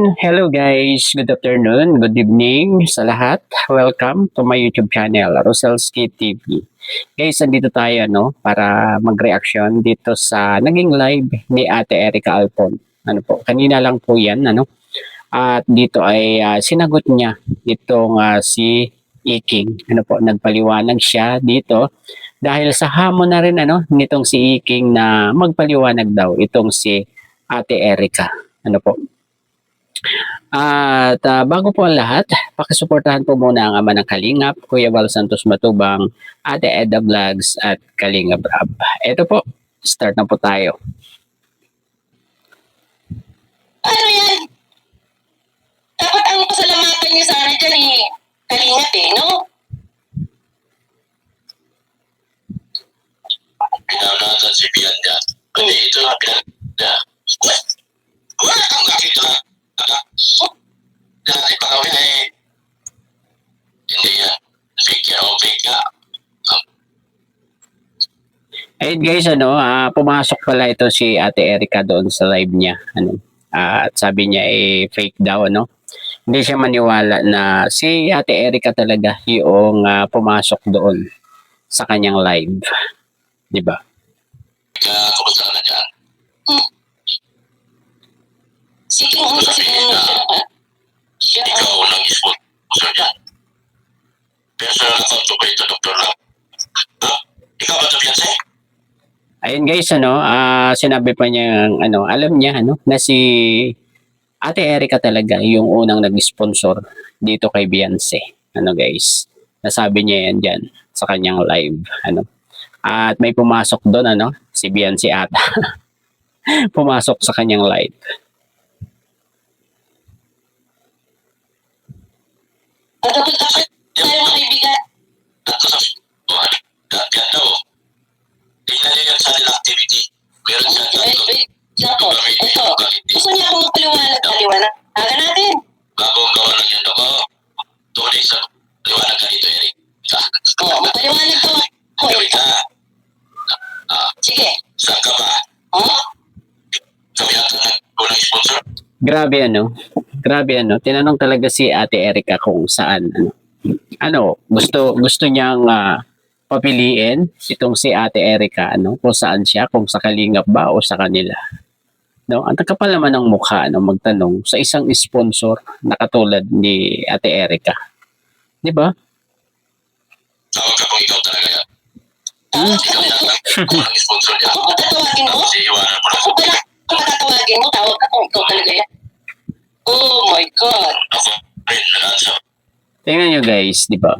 Ayun, hello guys. Good afternoon, good evening sa lahat. Welcome to my YouTube channel, Roselski TV. Guys, andito tayo para mag-reaction dito sa naging live ni Ate Erica Alpon. Kanina lang po 'yan At dito ay sinagot niya itong si Iking. Nagpaliwanag siya dito dahil sa hamon na rin nitong si Iking na magpaliwanag daw itong si Ate Erica. At bago po ang lahat, pakisuportahan po muna ang ama ng Kalingap, Kuya Val Santos Matubang, Ate Edda Vlogs at Kalingap Rab. Ito po, start na po tayo. Ano yan? Dapat ang pasalamatan niyo sana dyan Kalingap no? Pinamatan si Bianda. Kasi ito na Bianda. Wala kang nakita. Dahil pa kami hindi yan. Fake yan o fake ka. Ayun guys, pumasok pala ito si Ate Erica doon sa live niya. At sabi niya fake daw, Hindi siya maniwala na si Ate Erica talaga yung pumasok doon sa kanyang live. Di ba? Kumusta ka na dyan? Sige mo sa siya. Ikaw lang sponsor dyan. Personal account ko ba ito, Dr. Lam? Ikaw ba ito, Beyonce? Ayun guys, sinabi pa niya, alam niya, na si Ate Erica talaga yung unang nag-sponsor dito kay Beyonce. Guys, nasabi niya yan dyan sa kanyang live, At may pumasok doon, si Beyonce ata. Pumasok sa kanyang live. Dapat tayo mga kaibigan. Ganda o. Tingnan niyo yan sa nila activity. Meron siya Wait. Ito. Gusto niya akong magpaliwanag. Aga natin. Bagong gawa lang yan ako. Tunay sa liwanag ka dito, Eric. Magpaliwanag ko. Wait ka. Sige. Saan ka ba? Kami yata unang sponsor. Grabe Grabe Tinanong talaga si Ate Erica kung saan gusto niyang papiliin itong si Ate Erica kung saan siya, kung sa Kalingap ba o sa kanila. Ang kapal naman ng mukha magtanong sa isang sponsor na katulad ni Ate Erica. 'Di ba? Tawag ka kung ikaw talaga yan. Ikaw yata unang sponsor niya. Ako patatawagin mo? Tapos iiwanan mo na. Ako pala patatawagin mo? Tawag ako. Ikaw talaga yan. Oh my God. Ako rin nag-answer. Tingnan nyo guys, 'di ba?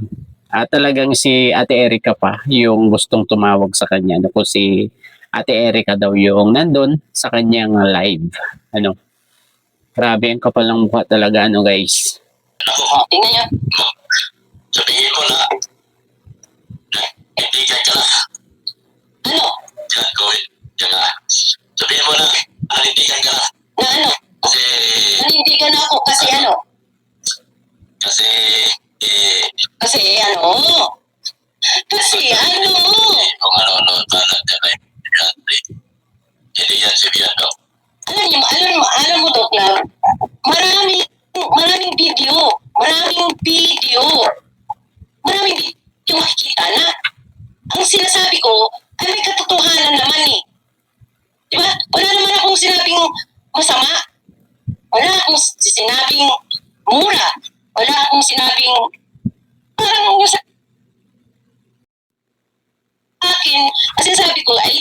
Talagang si Ate Erica pa yung gustong tumawag sa kanya. Kung si Ate Erica daw yung nandun sa kanyang live. Grabe ang kapal ng mukha talaga guys. Tingnan nyo. Sabihin mo na kaibigan ka na. Ano? Yan, gawin. Yan nga. Sabihin mo na kaibigan ka na. Na ano? Kasi, Nanindigan ako kasi ano? kasi, Kasi ano? kung ano-ano, tanag ka na hindi yan si Biando. Alam mo, Doc, na maraming video makikita na. Ang sinasabi ko, ay may katotohanan naman Diba? Wala naman akong sinabing masama. Wala akong sinabing mura. Wala akong sinabing parang sa akin. Ang sinasabi ko ay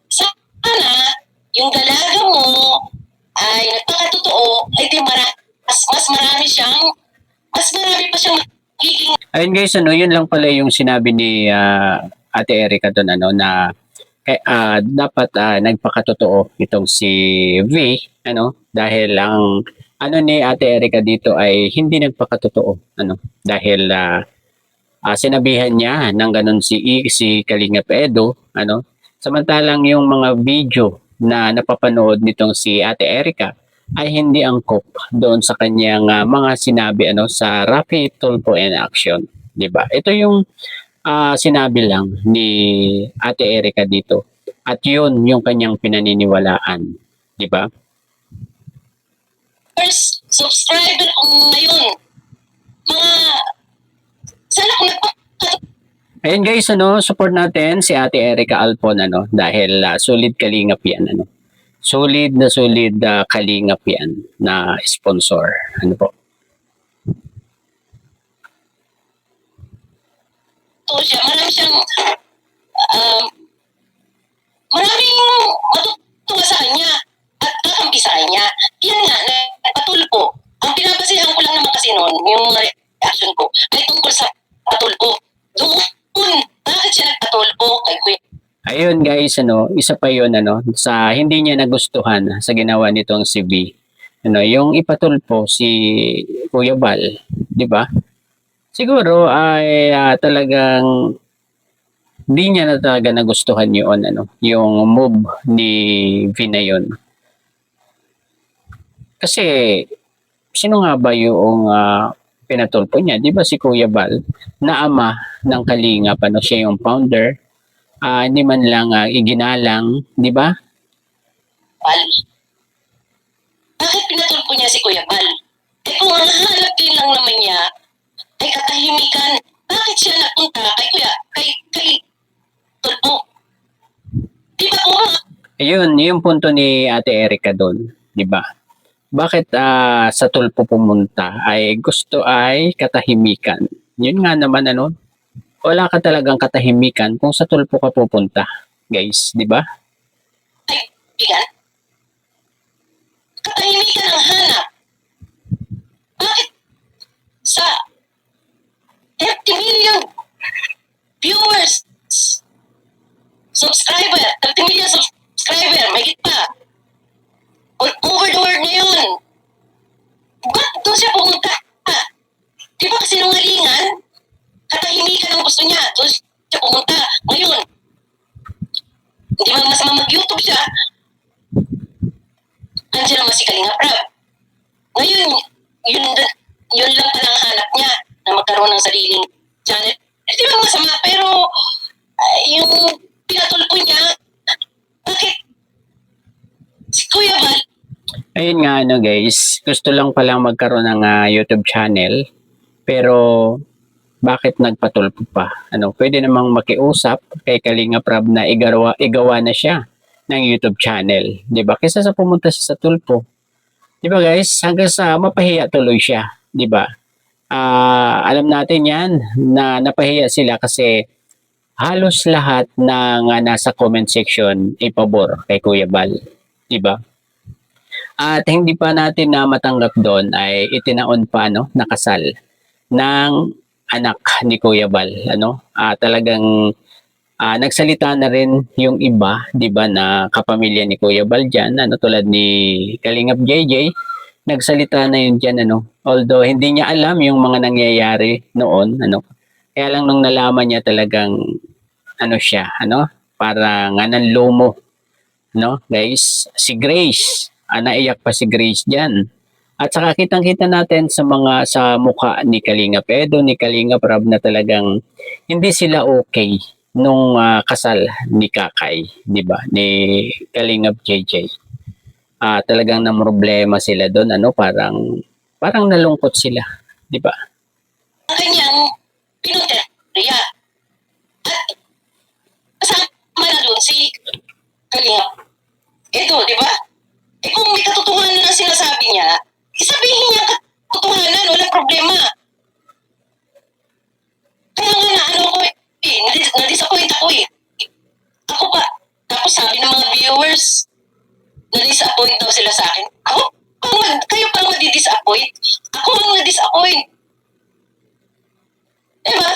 sana yung dalaga mo ay nagpakatotoo ay di mas marami pa siyang magiging. Ayun guys, yun lang pala yung sinabi ni Ate Erica doon na dapat nagpakatotoo itong si V dahil ang ni Ate Erica dito ay hindi nagpakatotoo dahil sinabihan niya ng ganun si Kalingap Edo samantalang yung mga video na napapanood nitong si Ate Erica ay hindi angkop doon sa kanyang mga sinabi sa Rapi Tulfo in Action, 'di ba? Ito yung sinabi lang ni Ate Erica dito at yun yung kanyang pinaniniwalaan, 'di ba? viewers, subscriber ko ngayon. Mga, sana kung Ayun guys, support natin si Ate Erica Alpon, dahil solid kalingap yan, Solid na kalingap yan na sponsor. Ano po? siya, marami siyang, maraming matutuwa sa kanya at kakampi sa kanya. Yan nga, patulpo. Ang pinabasihan ko lang naman kasi noon, yung mga reaction ko, ay tungkol sa patulpo. Doon, bakit siya nagpatulpo kay Kuya? Ayun guys, isa pa yun, sa hindi niya nagustuhan sa ginawa nitong si V. Yung ipatulpo si Kuya Bal, di ba? Siguro ay talagang di niya na talaga nagustuhan yun, yung move ni V na yun. Kasi, sino nga ba yung pinatulpo niya? Di ba si Kuya Bal, na ama ng Kalingap, siya yung founder, hindi man lang iginalang, di ba? Bal. Bakit pinatulpo niya si Kuya Bal? Eh kung ang hanap din lang naman niya ay katahimikan, bakit siya napunta kay Kuya, kay Tulpo? Di ba po? Ayun, yung punto ni Ate Erica doon, di ba? Bakit sa tulpo pumunta ay gusto ay katahimikan? Yun nga naman, wala ka talagang katahimikan kung sa tulpo ka pupunta, guys, di ba? Ay, bigan? Katahimikan ang hanap. Bakit sa 30 million viewers, subscriber, 30 million subscriber, may pa. All over the world ngayon. Ba't doon siya pumunta? Di ba kasi nungalingan? Katahimikan ang gusto niya. Doon siya pumunta. Ngayon, hindi man masama mag-YouTube siya. Andiyan naman si Kalinga Prab. Ngayon, yun lang pala ang hanap niya na magkaroon ng sariling channel. Hindi ba masama, pero yung pinatulpo niya, bakit si Kuya Bal? Ayun nga, guys, gusto lang palang magkaroon ng YouTube channel, pero bakit nagpatulpo pa? Pwede namang makiusap kay Kalinga Prab na igawa na siya ng YouTube channel, 'di ba? Kaysa sa pumunta siya sa tulpo. 'Di ba, guys? Hanggang sa mapahiya tuloy siya, 'di ba? Alam natin 'yan na napahiya sila kasi halos lahat ng nasa comment section ay pabor kay Kuya Bal, 'di ba? At hindi pa natin na matanggap doon ay itinaon pa nakasal ng anak ni Kuya Bal, talagang nagsalita na rin yung iba, 'di ba, na kapamilya ni Kuya Bal diyan, tulad ni Kalingap JJ, nagsalita na yun diyan, although hindi niya alam yung mga nangyayari noon, kaya lang nung nalaman niya talagang siya, parang nanlumo, guys, si Grace, naiyak pa si Grace diyan. At saka kitang-kita natin sa mukha ni Kalinga Edo, ni Kalinga Prab na talagang hindi sila okay nung kasal ni Kakay, 'di ba? Ni Kalingap JJ. Talagang namroblema sila doon, parang nalungkot sila, 'di ba? Ang kanyang pinuteriya. At kasama na doon si Kalinga Edo, di ba? Kung may katotohanan na sinasabi niya, isabihin niya katotohanan, walang problema. Kaya nga ko na-disappoint ako eh. Ako pa, tapos sabi ng mga viewers, na-disappoint daw sila sa akin. Kayo pa ang madi-disappoint. Ako ang na-disappoint. Diba?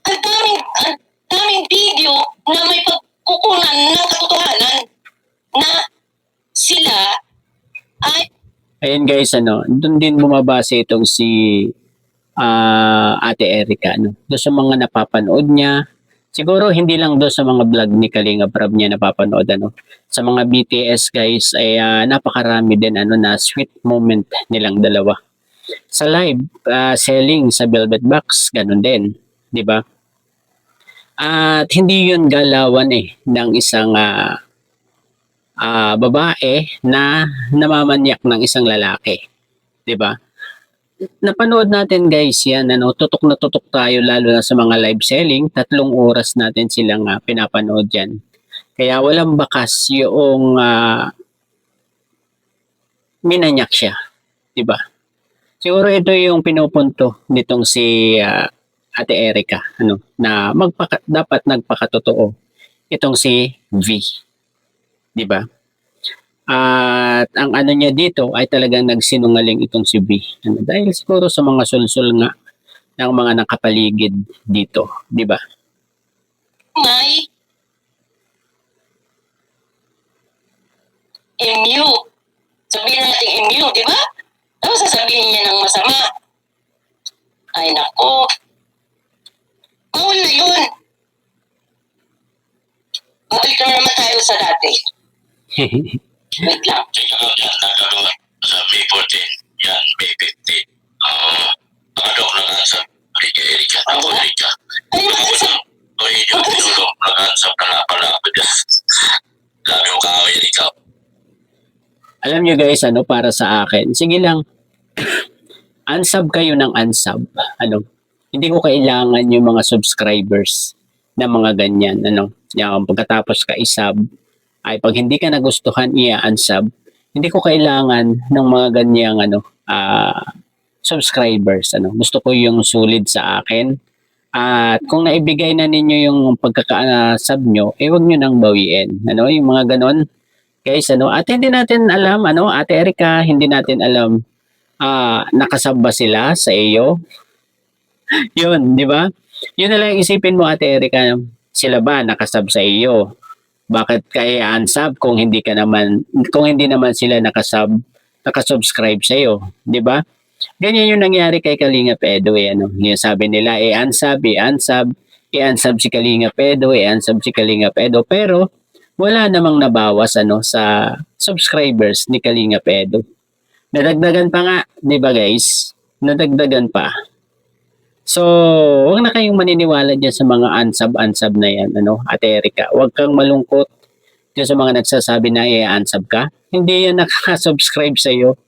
Ang daming video na may pagkukunan ng katotohanan na sila ay Ayun guys, doon din bumabase itong si Ate Erica, doon sa mga napapanood niya. Siguro hindi lang doon sa mga vlog ni Kalinga Prab niya napapanood, sa mga BTS guys ay napakarami din na sweet moment nilang dalawa. Sa live selling sa Velvet Box, ganun din, 'di ba? At hindi 'yun galawan ng isang babae na namamanyak ng isang lalaki, 'di ba? Napanood natin guys 'yan, tutok na tutok tayo lalo na sa mga live selling, 3 oras natin silang pinapanood 'yan. Kaya walang bakas yung minanyak siya, 'di ba? Siguro ito yung pinupunto nitong si Ate Erica, na dapat nagpakatotoo itong si V, 'di ba? At ang ano niya dito ay talagang nagsinungaling itong si V. Dahil siguro sa mga sulsul nga ng mga nakapaligid dito, 'di ba? May MU. Sabihin natin MU, di ba? Tapos sasabihin niya ng masama. Ay nako. Bawal na yun. Balik na naman tayo sa dati. Wait lang. Ikaw dyan, nagkaroon sa May 14. Yan, May 15. Ano nag-ansap? Erika, ako Erika. Ay, mag-ansap. O yung tinulong, nag-ansap ka na pala ako dyan. Sabi mo ka, Erika. Alam nyo guys, para sa akin, sige lang, unsub kayo ng unsub. Hindi ko kailangan yung mga subscribers na mga ganyan. Yung pagkatapos ka isub, ay pag hindi ka nagustuhan, i-unsub. Hindi ko kailangan ng mga ganyang subscribers. Gusto ko yung sulit sa akin. At kung naibigay na ninyo yung pagkaka-sub nyo, huwag nyo nang bawiin. Yung mga ganon. Guys, at hindi natin alam, Ate Erica, hindi natin alam, nakasub ba sila sa iyo? Yun, di ba? Yun na lang isipin mo, Ate Erica, sila ba nakasub sa iyo? Bakit kaya unsub kung hindi naman sila nakasubscribe sa iyo, di ba? Ganyan yung nangyari kay Kalinga Edo, Yung sabi nila, unsub si Kalinga Edo, unsub si Kalinga Edo, pero wala namang nabawas sa subscribers ni Kalinga Edo. Nadagdagan pa nga, 'di ba guys? Nadagdagan pa. So, huwag na kayong maniniwala diyan sa mga unsub na 'yan, Ate Erica. Huwag kang malungkot diyan sa mga nagsasabi na unsub ka. Hindi 'yan nakaka-subscribe sa iyo.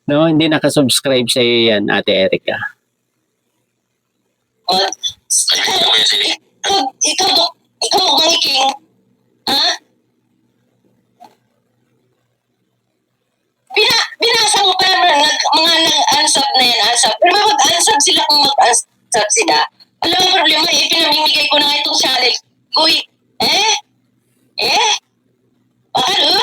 No, hindi nakasubscribe sa iyo 'yan, Ate Erica. Ikaw, Mang King. Ha? Binasa mo pa naman mga nag-unsub na yan, unsub. Pero mag-unsub sila kung mag-unsub sila. Alam mo problema, pinamimigay ko na nga itong channel. Uy, paano?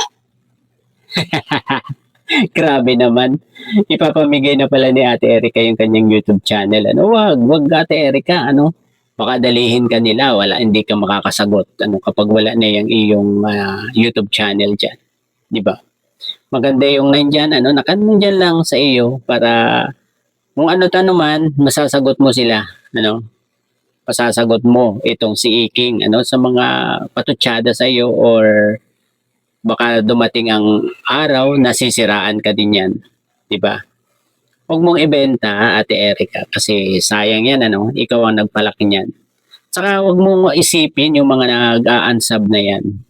Grabe naman. Ipapamigay na pala ni Ate Erica yung kanyang YouTube channel. Wag Ate Erica, baka dalihin ka nila, hindi ka makakasagot kapag wala na yung iyong YouTube channel diyan. 'Di ba? Maganda yung nandiyan, nakandyan lang sa iyo para kung ano man, masasagot mo sila, masasagot mo itong si Iking, sa mga patutsada sa iyo or baka dumating ang araw na sisiraan ka din yan, 'di ba? Huwag mong ibenta, Ate Erica, kasi sayang yan, ikaw ang nagpalaki niyan. Saka huwag mong isipin yung mga nag-a-unsub na yan,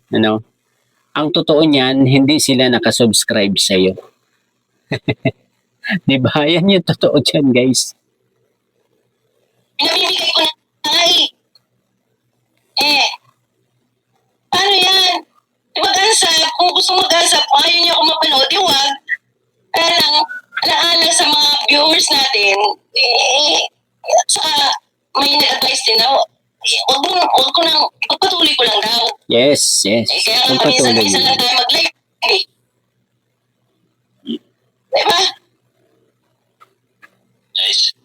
Ang totoo niyan, hindi sila nakasubscribe sa iyo. 'Di ba? Yan yung totoo diyan, guys. Pinamimigay ko na paano yan? Mag-unsub, kung gusto mag-unsub, ayaw niya ako mapanood, wag. Kaya lang, alaala sa mga viewers natin, saka may nag-advise din ako, huwag ko nang, pagpatuloy ko lang daw. Yes. Kaya nga minsan lang tayo mag-live. Diba? Nice.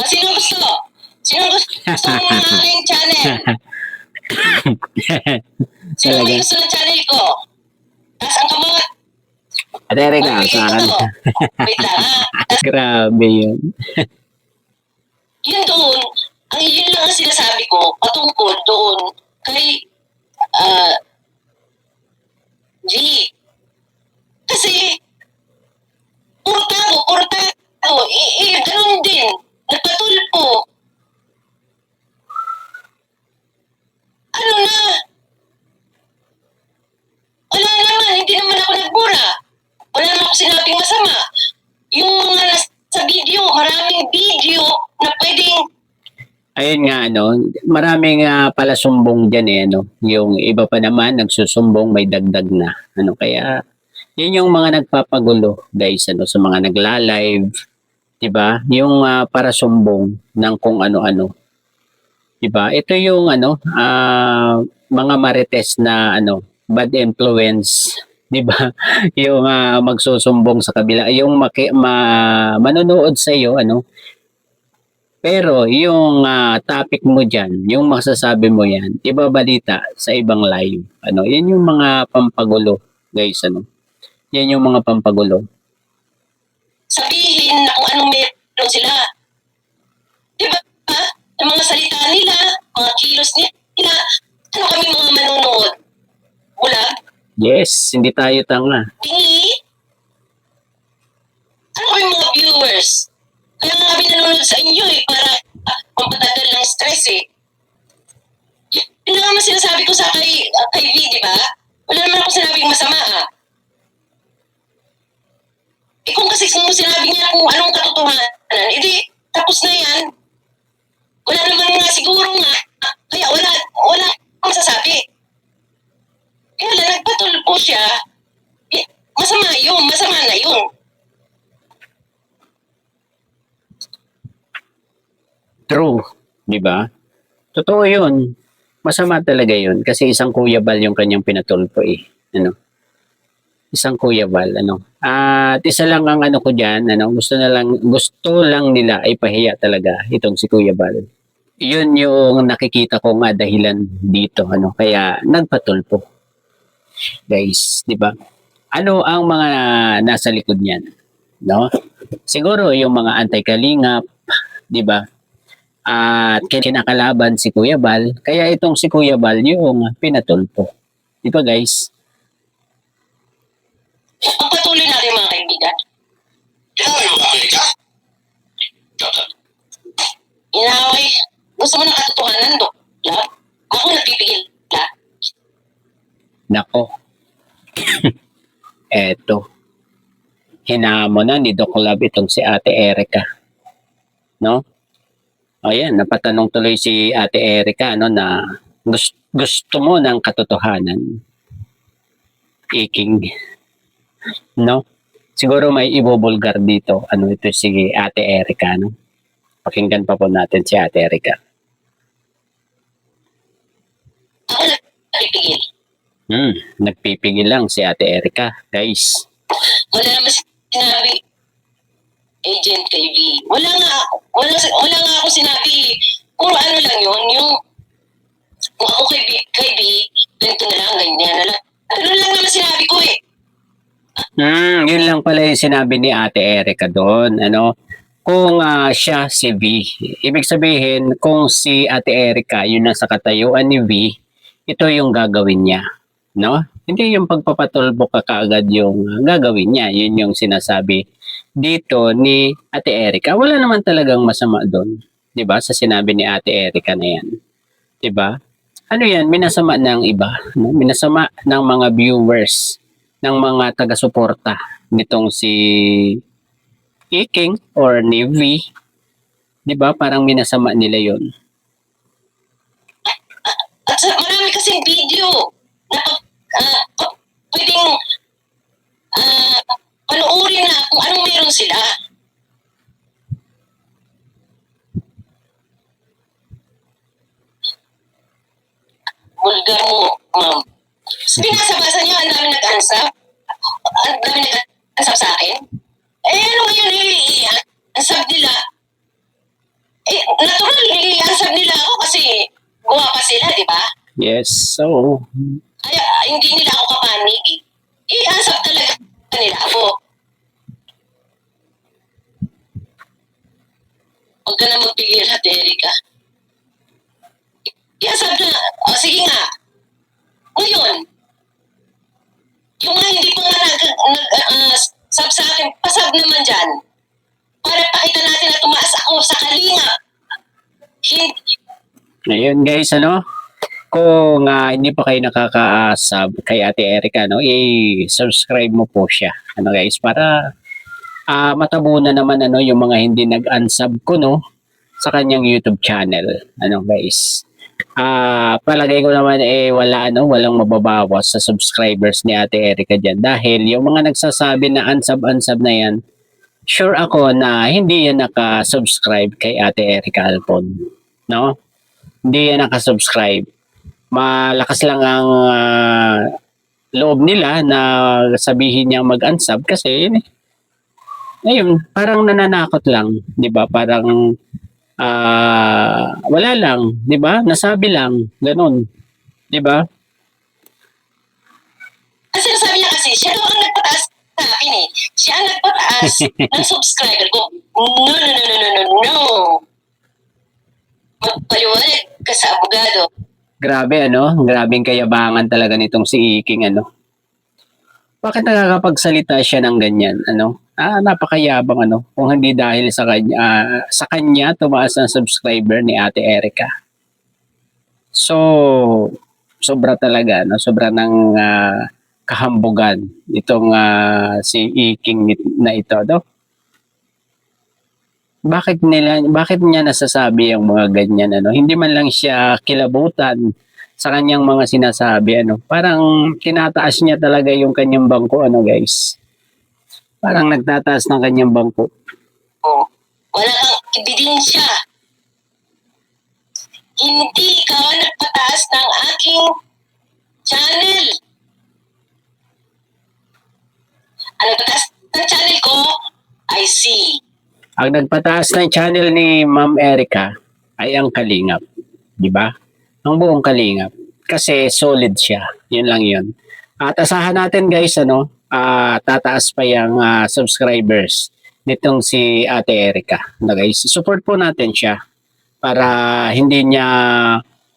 Sino gusto? Sino gusto ng aking channel? Sino may gusto ng channel ko? Taas ang kamot. Ate Erica, saan? Wait lang ha. Grabe yun. Yun doon, yun lang ang sinasabi ko patungkol doon kay V. Kasi, puro tao, ganun din, nagpatulpo. Ano na? Wala sinabing masama. Yung mga nasa video, maraming video na pwedeng Ayun nga, maraming palasumbong dyan yung iba pa naman nagsusumbong may dagdag na, kaya yun yung mga nagpapagulo guys, sa mga nagla-live, 'di ba? Yung para sumbong ng kung ano-ano, 'di ba? Ito yung mga marites na bad influence, 'di ba? Yung magsusumbong sa kabila, yung manonood sa iyo, pero yung topic mo diyan, yung masasabi mo yan, ibabalita sa ibang live. Yan yung mga pampagulo, guys, Yan yung mga pampagulo. sabihin na kung anong meron sila. Di ba? Ang mga salita nila, mga kilos nila, ano kami mga manonood? Bulag? Yes, hindi tayo tanga. Tingi? Ano kami mga viewers? Kaya nga kami nanonood sa inyo para pampatagal ng stress Yun naman sinasabi ko sa kay V, di ba? Wala naman ako sinabing masama kung kasi kung sinabi niya kung anong katotohanan, edi tapos na yan. Wala naman nga siguro nga. Kaya wala akong masasabi. Kaya lang nagpatulpo siya. Masama na yun. True, di ba? Totoo yun. Masama talaga yun kasi isang Kuya Bal yung kanyang pinatulpo Isang Kuya Bal, At isa lang ang ko diyan, gusto lang nila ay pahiya talaga itong si Kuya Bal. Yun yung nakikita ko nga dahilan dito, kaya nagpatulpo. Guys, 'di ba? Ano ang mga nasa likod niyan, Siguro yung mga anti-kalingap, 'di ba? At kinakalaban si Kuya Bal, kaya itong si Kuya Bal yung pinatulpo. 'Di ba, guys? Pagpatuloy natin mga kaibigan. Inaway mo ba ako, Erika? Inaway. Gusto mo ng katotohanan, Dok? Ako nagpipigil. Nako. Eto. Hinamon na ni Doc Love itong si Ate Erika. Ayan, napatanong tuloy si Ate Erika, na gusto mo ng katotohanan. Iking. Siguro may ibubulgar dito. Ito si Ate Erika, Pakinggan pa po natin si Ate Erika. Ako nagpipigil. Nagpipigil lang si Ate Erika, guys. Wala naman sinabi agent kay V. Wala nga ako sinabi. Puro ano lang yun, yung kung ako kay V, ganito na lang, ganyan na lang. Ano lang naman sinabi ko Yun lang pala yung sinabi ni Ate Erika doon, Kung siya si V, ibig sabihin kung si Ate Erika yun nasa katayuan ni V, ito yung gagawin niya, Hindi yung pagpapatulbo ka kaagad yung gagawin niya, yun yung sinasabi dito ni Ate Erika. Wala naman talagang masama doon, 'di ba? Sa sinabi ni Ate Erika na 'yan. 'Di ba? Ano 'yan, minasama ng iba, Minasama ng mga viewers, ng mga taga-suporta nitong si Iking or ni V. 'Di ba? Parang minasama nila 'yon. At marami kasing video na pwedeng panoorin na kung anong meron sila. Bulgar mo, ma'am. Binasa-basa niya, ang dami nag-answer. Ang dami nag-answer sa akin. Ano ngayon, answer nila. Natural, answer nila ako kasi guwa pa sila, di ba? Yes, so Kaya hindi nila ako kapanig. I-answer talaga nila ako. Huwag ka na magpigil, Ate Erika. I-answer na. Sige nga. Ngayon, yung nga hindi pa nga sub sa akin, pasab naman dyan. Para pakita natin na tumaas ako sa kalinga. Ayun guys, kung hindi pa kayo nakaka-sub kay Ate Erica, no, i-subscribe mo po siya. Ano guys, para matabunan naman ano yung mga hindi nag-unsub ko no sa kanyang YouTube channel. Ano guys? Palagay ko naman walang mababawas sa subscribers ni Ate Erica diyan dahil yung mga nagsasabi na unsub na yan, sure ako na hindi yan naka-subscribe kay Ate Erica Alpon, no? Hindi yan naka-subscribe. Malakas lang ang loob nila na sabihin niya mag-unsub kasi yun eh. Ayun, parang nananakot lang, 'di ba? Parang wala lang, 'di ba? Nasabi lang, ganun, 'di ba? Kasi sinasabi niya kasi, siya daw ang nagpataas sa akin eh. Siya ang nagpataas ng subscriber ko. No. Magpaliwanag ka sa abogado. Grabe ano, grabeng kayabangan talaga nitong si Iking ano. Bakit nakakapagsalita siya ng ganyan, ano? Napakayabang ano, kung hindi dahil sa kanya tumaas ang subscriber ni Ate Erica. So, sobra talaga, no? Sobra ng kahambugan itong si Iking na ito, no? Bakit niya nasasabi ang mga ganyan, ano? Hindi man lang siya kilabutan sa kanyang mga sinasabi, ano? Parang tinataas niya talaga yung kanyang bangko, ano, guys? Parang nagtataas ng kanyang bangko. Oh, wala kang ebidensya. Hindi ikaw ang nagpataas ng aking channel. Ang nagpataas ng channel ko, I see. Ang nagpataas ng channel ni Ma'am Erica ay ang Kalingap, di ba? Ang buong Kalingap. Kasi solid siya. Yun lang yun. At asahan natin guys, ano, tataas pa yung subscribers nitong si Ate Erica. Na guys, support po natin siya para hindi niya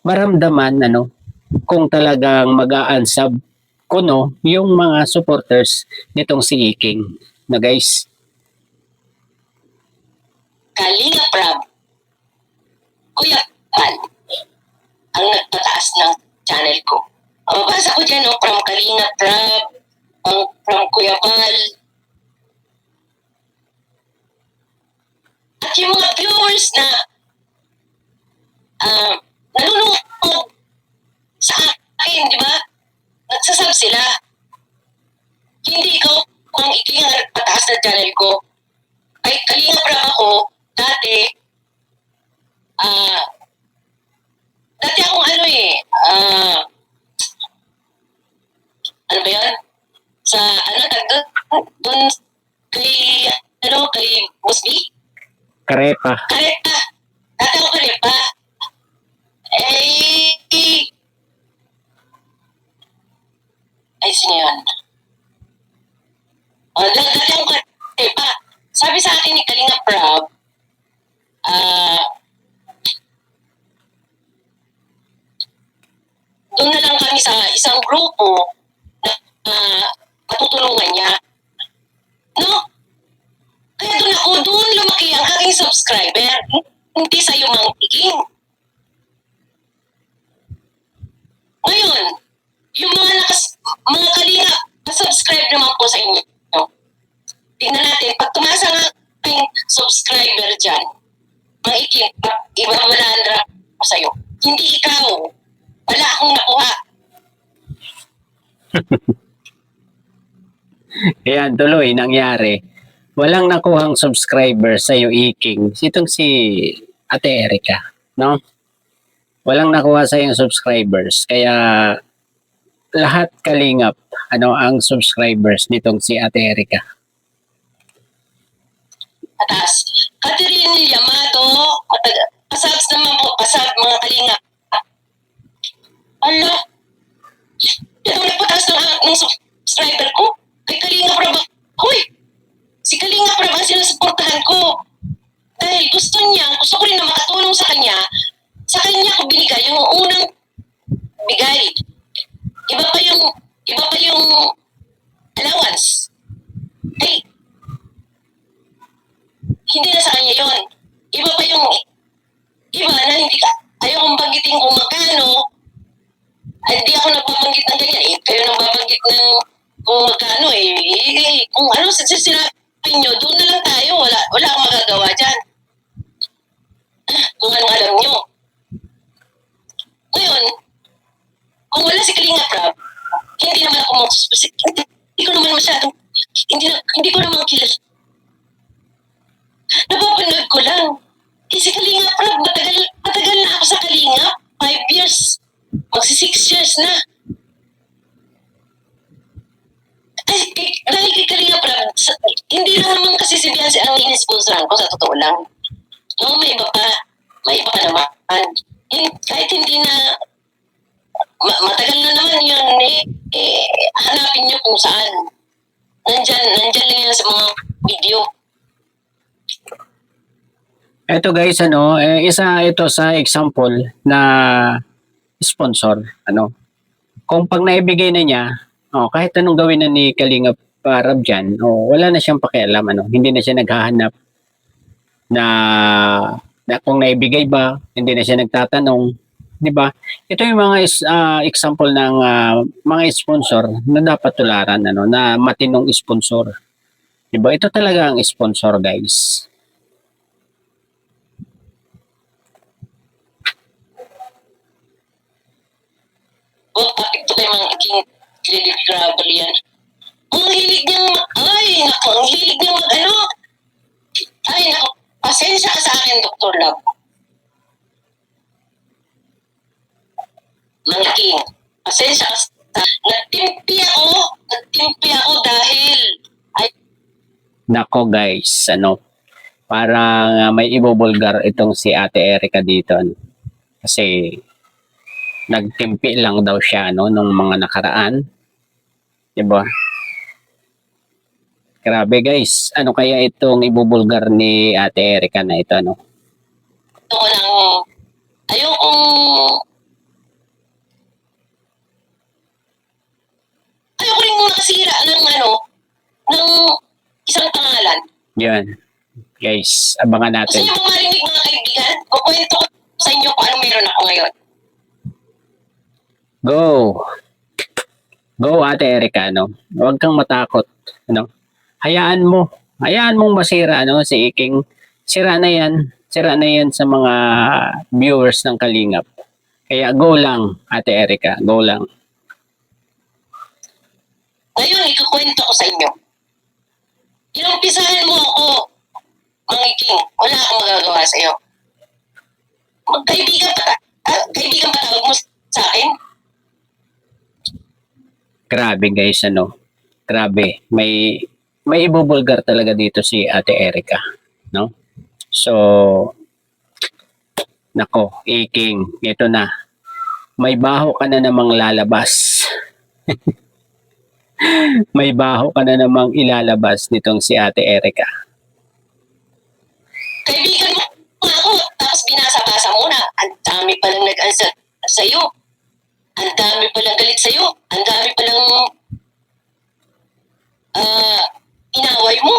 maramdaman ano kung talagang mag-a-unsub ko no yung mga supporters nitong si Iking. Na guys, Kalinga Prab, Kuya Pal, ang nagpataas ng channel ko. Mababasa ko dyan, no, from Kalinga Prab, from Kuya Pal. At yung mga viewers na nanonood sa akin, di ba? Nagsasab sila. Hindi ikaw kung Iking ang nagpataas ng channel ko. Ay, Kalinga Prab ako, dati akong ano eh, ano ba yun? Sa, doon kay, kay Musbi? Karepa. Karepa. Dati ako Karepa. Sino yun? Dati ako Karepa. Sabi sa akin ni Kalinga Prab, doon na lang kami sa isang grupo na matutulungan niya. No? Kaya doon lumaki ang aking subscriber. Hindi sa'yo Mang Iking. Ngayon, yung mga Kalinga, subscribe naman po sa inyo. Tingnan natin, pag tumasa nga ang subscriber dyan, Mang Iking, ibabalandra ko sa'yo. Hindi ikaw. Wala akong nakuha. Ayan, tuloy, nangyari. Walang nakuhang subscriber sa iyo, Iking. Itong si Ate Erica, no? Walang nakuha sa yung subscribers. Kaya lahat kalingap ano ang subscribers nitong si Ate Erica. Atas. Catherine Yamato, pasabs naman po, pasab mga Kalinga. Ano? Ito nagpataas ng subscriber ko. Kay Kalinga Prab. Hoy! Si Kalinga Prab ang sinusuportahan ko. Dahil gusto ko rin na makatulong sa kanya ko binigay yung unang bigay. Iba pa yung allowance. Ay, hindi na sa kanya yun. Iba na hindi ka, ayokong bagitin kung magkano, Ay, hindi ako nagbabanggit ng ganyan eh. Kayo nang babanggit ng kung magkano eh. Kung ano sinabi nyo, doon na lang tayo. Wala akong magagawa dyan. Kung ano alam nyo. Ngayon, kung wala si Kalinga Prab, hindi naman ako hindi ko naman masyadong, hindi ko naman kilala. Napapanood ko lang. Kasi Kalinga Prab, matagal na ako sa Kalinga. 5 years. Magsi 6 years na. Ay, dahil kay Kalinga Prab, hindi lang naman kasi si Biancy ang in-sponsoran ko, sa totoo lang. No, may iba pa. May iba pa naman. Kahit hindi na matagal na naman yun hanapin nyo kung saan. Nandyan lang yan sa mga video. Ito guys, isa ito sa example na sponsor, kung pag naibigay na niya, kahit anong gawin na ni Kalinga Prab dyan, wala na siyang pakialam, hindi na siya naghahanap na kung naibigay ba, hindi na siya nagtatanong, di ba? Ito yung mga example ng mga sponsor na dapat tularan, na matinong sponsor. Di ba? Ito talaga ang sponsor, guys. Kung topic to kay mga king credit grabber yan. Ang hilig niyang, ang hilig niyang pasensya ka sa akin, Dr. Love. Mga king, pasensya ka sa nagtimpi ako dahil Nako guys, parang may ibubulgar itong si Ate Erica dito. Kasi nagtimpi lang daw siya nung mga nakaraan. 'Di ba? Grabe guys, ano kaya itong ibubulgar ni Ate Erica na ito, ayoko rin makasira ng isang pangalan. Yan. Guys, abangan Gusto natin. niyo bang marinig, mga kaibigan? Kukwento ko sa inyo kung ano meron ako ngayon. Go! Go Ate Erica, Huwag kang matakot, Hayaan mong masira, si Iking. Sira na yan sa mga viewers ng Kalingap. Kaya go lang, Ate Erica, go lang. Ngayon, ikukwento ko sa inyo. Inumpisahan mo ako, mga Iking. Wala akong magagawa sa iyo. Kaibigan ba tawag mo sa akin? Grabe guys, Grabe. May ibubulgar talaga dito si Ate Erica, So, nako, Iking, ito na. May baho ka na namang lalabas. May baho ka na namang ilalabas nitong si Ate Erica. Kaibigan mo ako, tapos pinasa-basa mo na, ang dami palang nag-answer sa'yo. Ang dami palang galit sa'yo. Ang dami palang inaway mo.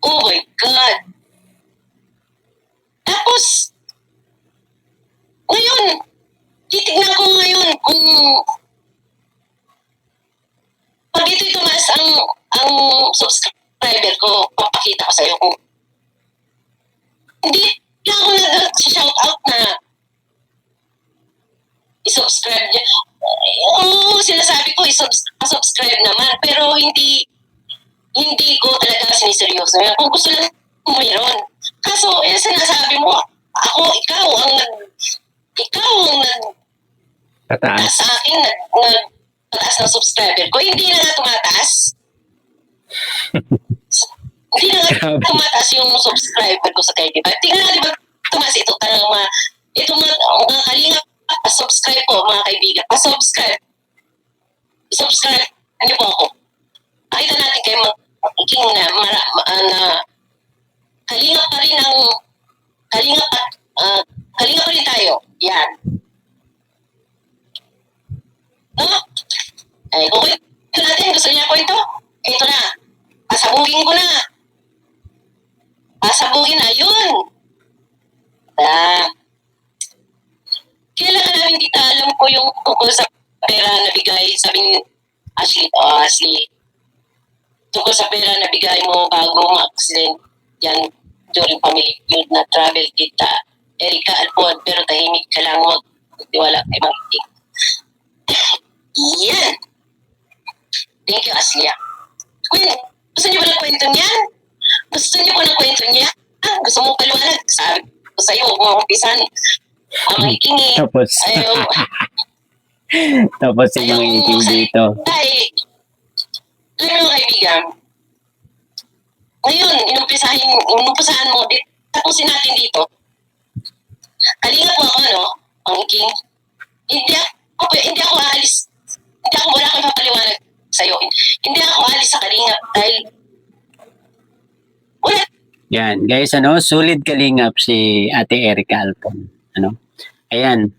Oh my God. Tapos, ngayon, titignan ko ngayon kung pag ito'y tumaas ang subscriber ko, papakita ko sa'yo kung hindi na ako nag-shoutout na i-subscribe niya. Oo, sinasabi ko i-subscribe naman, pero hindi ko talaga siniseryoso. Kung gusto lang mayroon. Kaso, sinasabi mo, ikaw ang Tataas. sa akin, nagpataas ng subscriber ko. Hindi na nga tumataas. Hindi na nga tumataas yung subscriber ko sa KT5. Tingnan na, di ba tumaas ito? Mga kalinga, pa-subscribe po, mga kaibigan. Pa-subscribe. I-subscribe. Ano po ako? Pakita natin kayo Iking na kalinga pa rin kalinga pa rin tayo. Yan. Kukwento natin. Gusto niya kwento? Ito na. Pasabugin ko na. Pasabugin na. Yun. Kailangan namin kita alam ko yung tungkol sa pera na bigay, sabi ni Ashley, tungkol sa pera na bigay mo bago ma-accident yan during family feud na travel kita. Erika Alpon, pero tahimik ka lang, huwag tiwala kay Martin. Yan. Thank you, Ashley. Gusto niyo ba ng kwento niyan? Gusto niyo ba ng kwento niya? Gusto mo paliwanag? Sabi ko sa'yo, huwag mo umpisan. Makikingi. Tapos, Ayaw. tapos yung mga iking dito. Ay, alam mo kaibigan, ngayon, inumpisahan mo, tapusin natin dito. Kalinga po ako, no? Ang iking. Hindi ako aalis. Wala akong papaliwanag sa'yo. Hindi ako aalis sa Kalingap dahil wala. Yan, guys, sulit kalingap si Ate Erika Alpon. Ayan,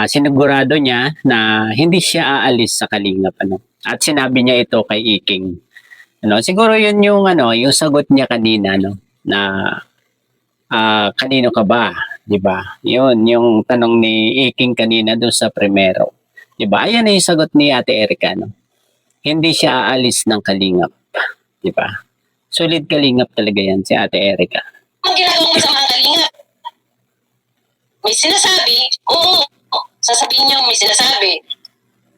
sinigurado niya na hindi siya aalis sa Kalingap, At sinabi niya ito kay Iking. Siguro yun yung yung sagot niya kanina, na kanino ka ba, 'di ba? Yun yung tanong ni Iking kanina doon sa primero. 'Di ba? Ayan na yung sagot ni Ate Erika, Hindi siya aalis ng Kalingap, 'di ba? Solid kalingap talaga yan si Ate Erika. Ang ginagawa mo sa mga Kalingap, may sinasabi, oo, sasabihin niyo may sinasabi.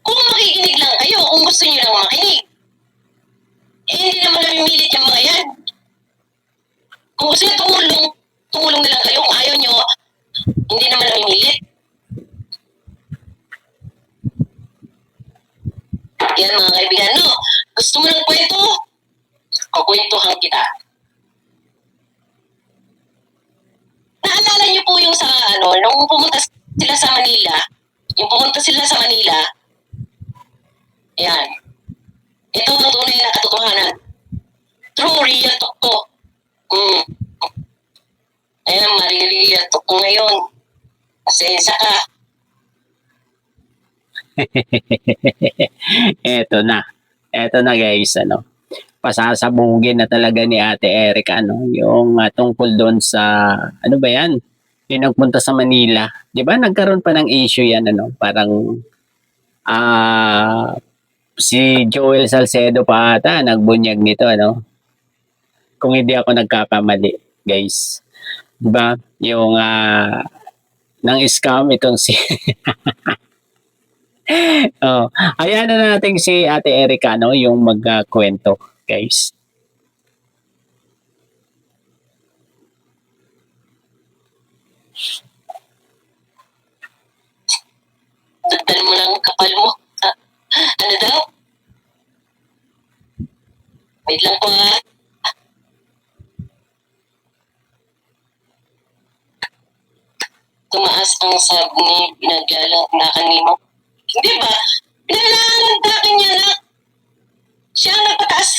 Kung makikinig lang kayo, kung gusto niyo lang makinig. Hindi naman namimilit yung mga yan. Kung gusto niyo tumulong na lang kayo. Kung ayaw niyo, hindi naman namimilit. Yan mga kaibigan, no? Gusto mo ng kwento? Kukwentuhan kita. Naalala niyo po yung sa nung pumunta sila sa Manila, ayan. Ito ang tunay na katotohanan. True, real talk to. Ayan, real talk ko ngayon. Pasensya ka. Eto na guys, pasasabugin na talaga ni Ate Erika, yung tungkol doon sa, ba yan? Yung nagpunta sa Manila. Di ba nagkaroon pa ng issue yan, parang, si Joel Salcedo pa ata, nagbunyag nito, Kung hindi ako nagkakamali, guys. Di ba? Yung, nang scam itong si ayan na natin si Ate Erika, yung magkwento, guys. Dagdan mo lang kapal mo. Ano daw? Wait lang po ha. Tumaas ang sab ni pinaglalanakan mo. Hindi ba? Pinaglalanakan niya na siya ang nagpataas.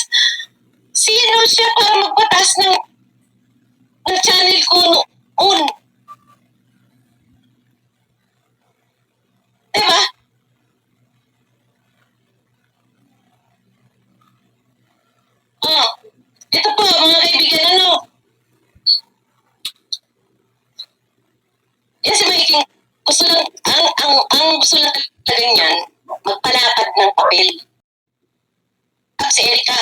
Sino siya para magpataas ng channel ko noon? Diba? Ito po mga kaibigan, yan si Mike, gusto lang, ang gusto lang talaga niyan, magpalapad ng papel. Tapos si Erika,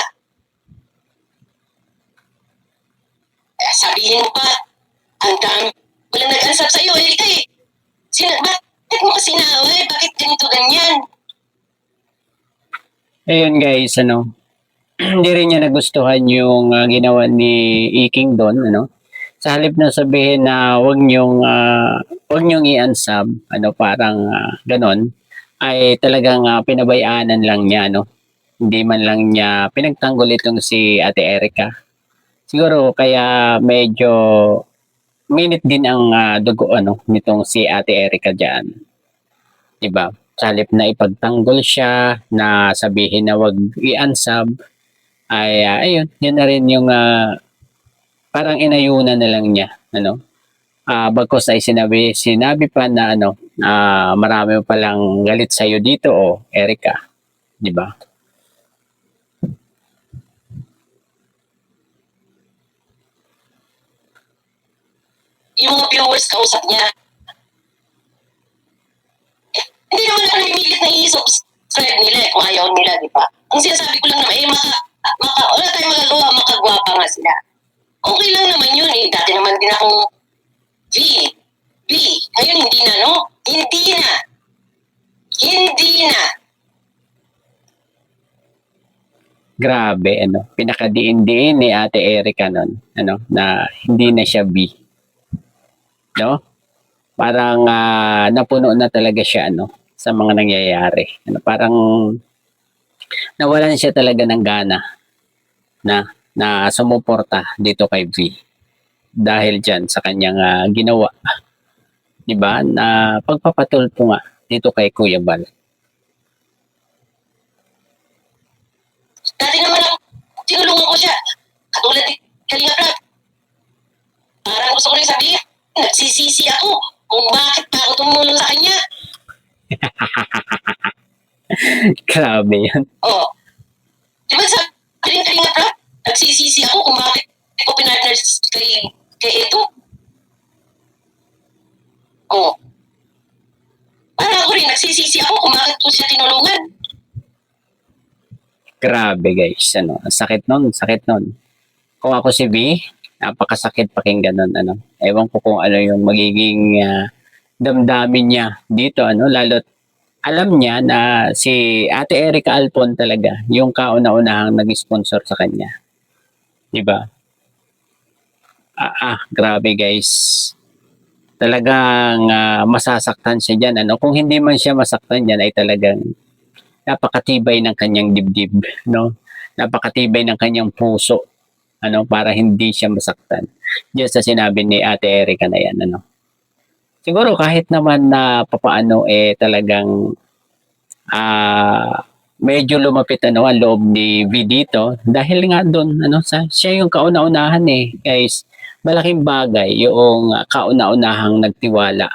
sabihin mo pa, ang dami, walang nag-ansap sa'yo, Erika bakit mo kasi naaway? Bakit ganito ganyan? Ayun guys, hindi rin niya nagustuhan yung ginawa ni Iking doon, Sa halip na sabihin na wag niyong i-unsub, parang ganon, ay talagang pinabayaanan lang niya, Hindi man lang niya pinagtanggol itong si Ate Erika. Siguro kaya medyo minit din ang dugo nitong si Ate Erika diyan. 'Di ba? Sa halip na ipagtanggol siya, na sabihin na wag i-unsub, ay ayun, yun na rin yung parang inayunan na lang niya, bagkus ay sinabi pa na marami pa lang galit sa iyo dito, Erika, 'di ba? Yung mga viewers kausap niya, hindi naman lang namimilit na i-subscribe tawag nila, di ba? Ang sinasabi ko lang naman, wala tayong magagawa, makagwapa nga sila. Okay lang naman yun eh. Dati naman din akong V. Ngayon hindi na, no? Hindi na. Grabe, pinakadiin-diin ni Ate Erica nun, na hindi na siya B. No? Parang napuno na talaga siya, sa mga nangyayari. Parang nawalan siya talaga ng gana na sumuporta dito kay V. Dahil dyan sa kanyang ginawa. Diba? Na pagpapatulpo nga dito kay Kuya Bal. Dati naman ako, tinulungan ko siya. Katulad ni Kalinga Prab. Parang gusto ko rin sabihin, nagsisisi ako kung bakit pa ako tumulong sa kanya. Grabe yan. Oh. Di ba sabi rin Kalinga Prab, nagsisisi ako kung bakit ko pinartner kay Edo. Oh. Parang ako rin, nagsisisi ako kung bakit ko siya tinulungan. Grabe guys, ang sakit nun. Kung ako si V, napakasakit pakinggan nun, Ewan ko kung ano yung magiging damdamin niya dito, lalo't alam niya na si Ate Erica Alpon talaga yung kauna-unahang nag-sponsor sa kanya. Diba? Grabe guys. Talagang masasaktan siya dyan, Kung hindi man siya masaktan dyan ay talagang napakatibay ng kanyang dibdib, Napakatibay ng kanyang puso, para hindi siya masaktan. Diyan sa sinabi ni Ate Erica na yan, Siguro kahit naman na papaano talagang medyo lumapit ang loob ni V dito dahil nga doon, siya yung kauna-unahan guys. Malaking bagay yung kauna-unahang nagtiwala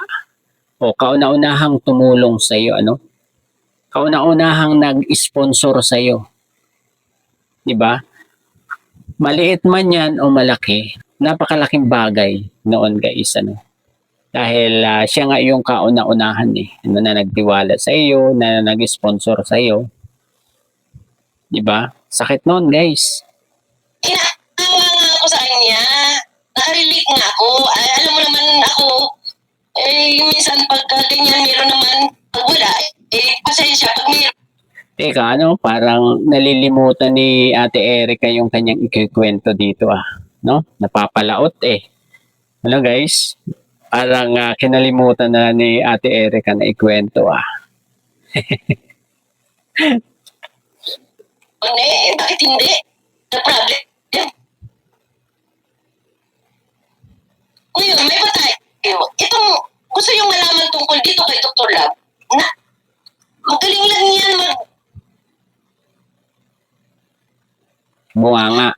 o kauna-unahang tumulong sa iyo, kauna-unahang nag-sponsor sa iyo. 'Di ba? Maliit man 'yan o malaki, napakalaking bagay noon guys, Dahil siya nga yung kauna-unahan na nagtiwala sa iyo, na nag-sponsor sa iyo. 'Di ba? Sakit noon, guys. Kinaawa nga ako sa kanya. Nakarelate nga ako. Ay, alam mo naman ako, minsan pagka ganyan, meron naman, pag wala, pasensya, pag meron. Teka, parang nalilimutan ni Ate Erica yung kanyang ikikwento dito, Napapalaot, guys? Parang kinalimutan na ni Ate Erica na ikwento, Bakit hindi? The problem. Ngayon, may ba tayo? Itong, gusto yung malaman tungkol dito kay Dr. Love, na magaling lang yan Bunganga.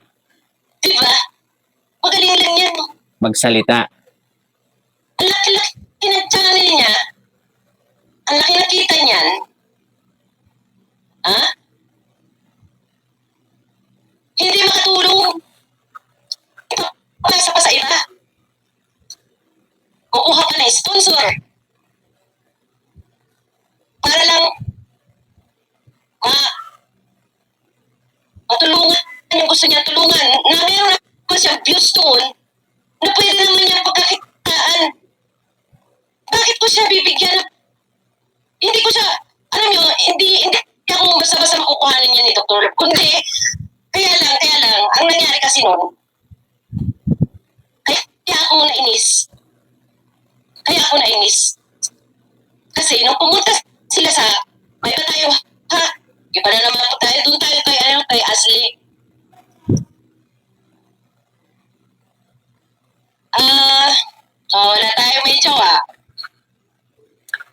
Diba? Magaling lang yan. Magsalita. Ang laki-laki ng channel niya. Ang laki nakita niyan. Hindi makatulong. Ito, pasa pa sa iba. Kukuha ka na sponsor. Para lang matulungan yung gusto niya tulungan. Na meron na siya views doon na pwede naman niya pagkakitaan. Bakit ko siya bibigyan? Hindi ko siya, alam niyo, hindi ako basta-basta makukuhanan niya ni Dr. Love. Kundi, kaya lang, ang nangyari kasi noon, kaya ako nainis. Kasi nung pumunta sila sa, may ba tayo, iba na naman po tayo, doon tayo kay Ashley. Wala tayo medyo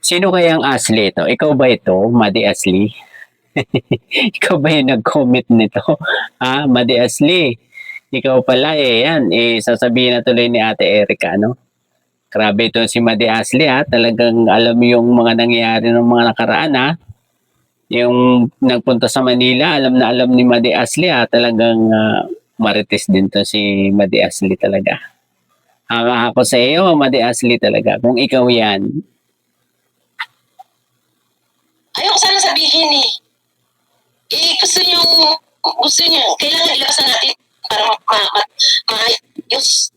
Sino kaya ang Ashley ito? Ikaw ba ito, Madi Ashley? Ikaw ba yung nag-comment nito? Madi Ashley. Ikaw pala yan. Sasabihin na tuloy ni Ate Erica, Grabe ito si Madi Ashley, Talagang alam yung mga nangyayari ng mga nakaraan, Yung nagpunta sa Manila, alam na alam ni Madi Ashley, Talagang marites din to si Madi Ashley talaga. Ako sa iyo, Madi Ashley talaga. Kung ikaw yan, ayoko sana sabihin gusto niyo, kailangan ilabas na natin para maayos.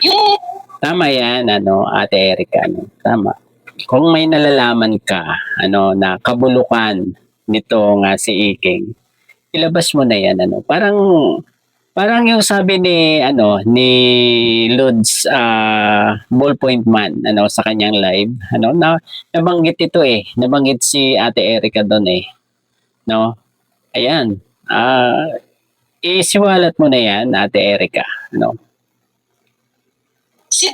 Yung, Tama yan, Ate Erica, tama. Kung may nalalaman ka, na kabulukan nito nga si Iking, ilabas mo na yan, parang yung sabi ni Lods Ballpoint Man, sa kanyang live, nabanggit ito nabanggit si Ate Erica doon no? Ayan, isiwalat mo na yan, Ate Erica, si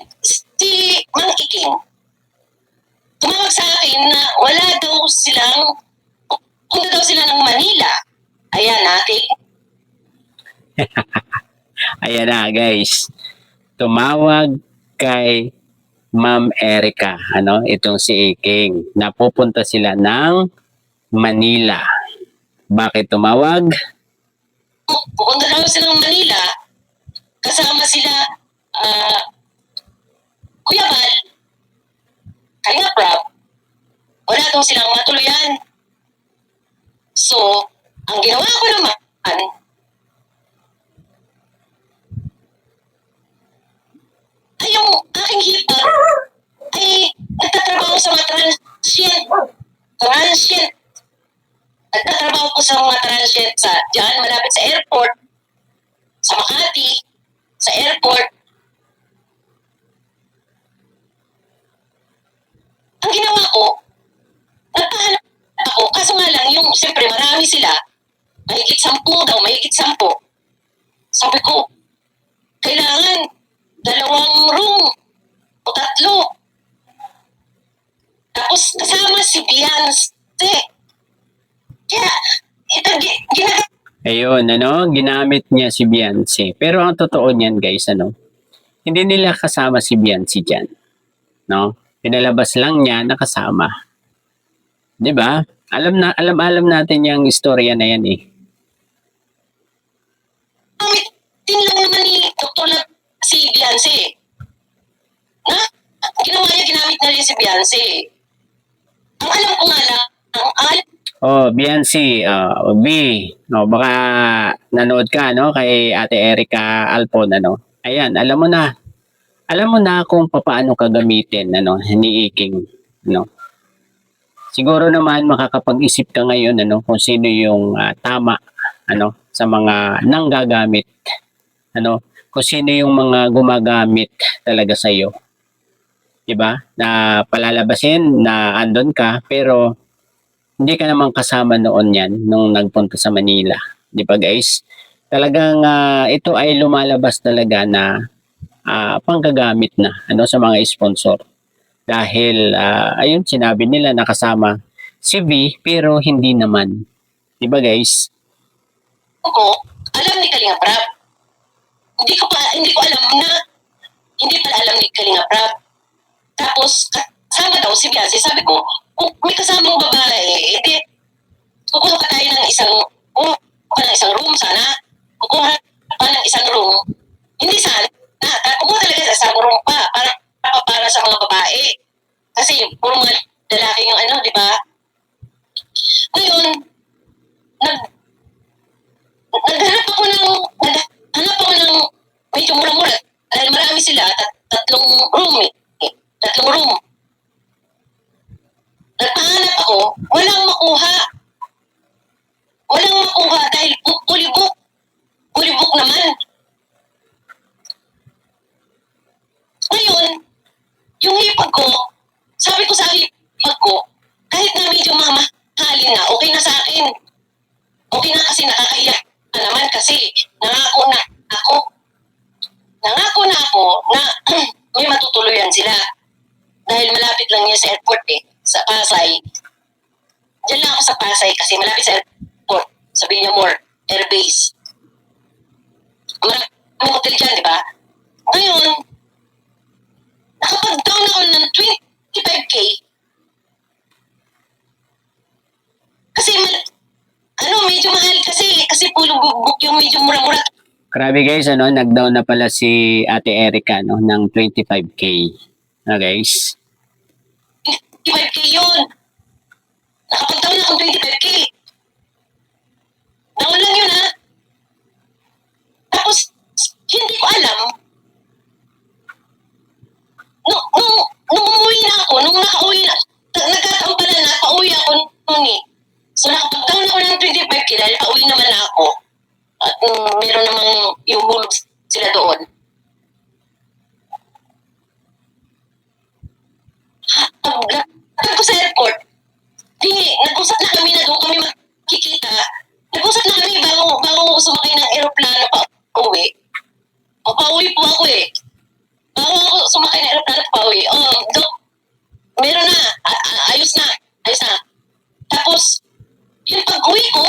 Mang Iking, tumawag sa akin na wala daw silang, punta daw sila ng Manila. Ayan, ate. Ayan na, guys. Tumawag kay Ma'am Erica, itong si Iking. Napupunta sila ng Manila. Bakit tumawag? Pupunta daw sila ng Manila, kasama sila, Kuya Bal, kaya Prab, wala daw silang matuluyan. So, ang ginawa ko naman, ay yung aking hipag ay nagtatrabaho sa mga transient. Nagtatrabaho ko sa mga transient dyan, malapit sa airport, sa Makati, sa airport. Ang ginawa ko, nagpahanap ako, kaso nga lang, yung siyempre marami sila, mahigit 10 daw, mahigit 10. Sabi ko, kailangan 2 room o 3. Tapos kasama si Beyonce. Kaya, ito, ginagawa. Ayun, ginamit niya si Beyonce. Pero ang totoo niyan, guys, hindi nila kasama si Beyonce dyan. No? Pinalabas lang niya na kasama. 'Di ba? Alam natin yung istorya na yan Gamitin lang naman ni Dr. Lab si Beyonce. Na? Ginawa niya, ginamit na rin si Beyonce. Ang alam ko nga lang, Beyonce, B. Baka nanood ka, kay Ate Erica Alpon, Ayan, alam mo na kung paano ka gamitin, ni Iking, Siguro naman makakapag-isip ka ngayon, kung sino yung tama, sa mga nanggagamit, kung sino yung mga gumagamit talaga sa iyo. 'Di ba? Na palalabasin na andon ka, pero hindi ka naman kasama noon yan nung nagpunta sa Manila. 'Di ba, guys? Talagang ito ay lumalabas talaga na panggagamit na sa mga sponsor. Dahil ayun, sinabi nila nakasama si V pero hindi naman. 'Di ba, guys? ko, alam ni Kalinga Prab. Hindi ko alam na hindi pala alam ni Kalinga Prab. Tapos kasama daw si Beyonce. Sabi ko, kung may kasamang babae, edi kukuha ka tayo ng isang room sana. Kukuha pa ng isang room. Hindi sana. Kukuha talaga sa isang room para sa mga babae. Kasi puro mga lalaki yung di ba? Ngayon, naghanap ako ng medyo mura-mura. Dahil marami sila, tatlong room. Nagpahanap ako, walang makuha. Dahil fully book. Fully book naman. Ngayon, yung hipag ko, sabi ko sa hipag ko, kahit na medyo mamahalin na, okay na sa akin. Okay na kasi nakakahiya naman kasi nangako na ako na may matutuluyan sila. Dahil malapit lang niya sa airport sa Pasay. Diyan lang ako sa Pasay kasi malapit sa airport, sa Villamor Air Base. Maraming hotel dyan, di ba? Ngayon, nakapag-down ako ng 25K. Kasi medyo mahal kasi pulo book yung medyo mura-mura. Grabe, guys, nag-down na pala si Ate Erica ng 25K. Na, guys. 25K yun. Nakapag-down akong 25K. Down lang yun ha. Tapos, hindi ko alam, nung umuwi na ako, nung nakauwi na, nagkataon pala na, pauwi ako noon eh. So, nakapag-down ako ng 25 kila, pauwi naman na ako. At meron namang yung hulog sila doon. Pag ko sa airport, nag-usap na kami na doon kami makikita. Nag-usap na kami bago sumakay ng aeroplano pa uwi. Pauwi po ako eh. Bago ako sumakay ng aeroplano pa uwi. Dok, meron na. Ayos na. Ayos na. Tapos, yung pag-uwi ko,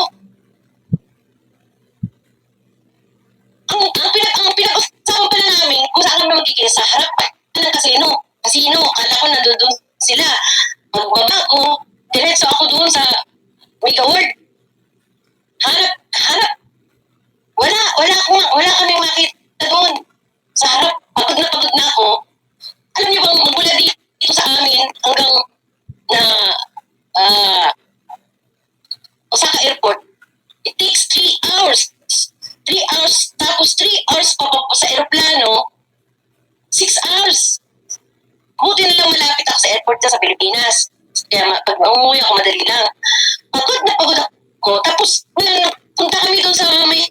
ang pinag-usapan pala namin kung saan kami magkikita sa harap ng kasino. Kala ko nandun sila. Pagbaba ko, diretso ako doon sa Mega World. Harap. Wala kami makita doon. Sa harap, pagod na ako. Alam niyo bang mula dito sa amin hanggang na Osaka Airport, it takes 3 hours. 3 hours, tapos 3 hours pa sa aeroplano, 6 hours. Buti na lang malapit ako sa airport sa Pilipinas. Kaya pag umuwi ako, madali lang. Pagod na pagod ako. Tapos, punta kami doon sa may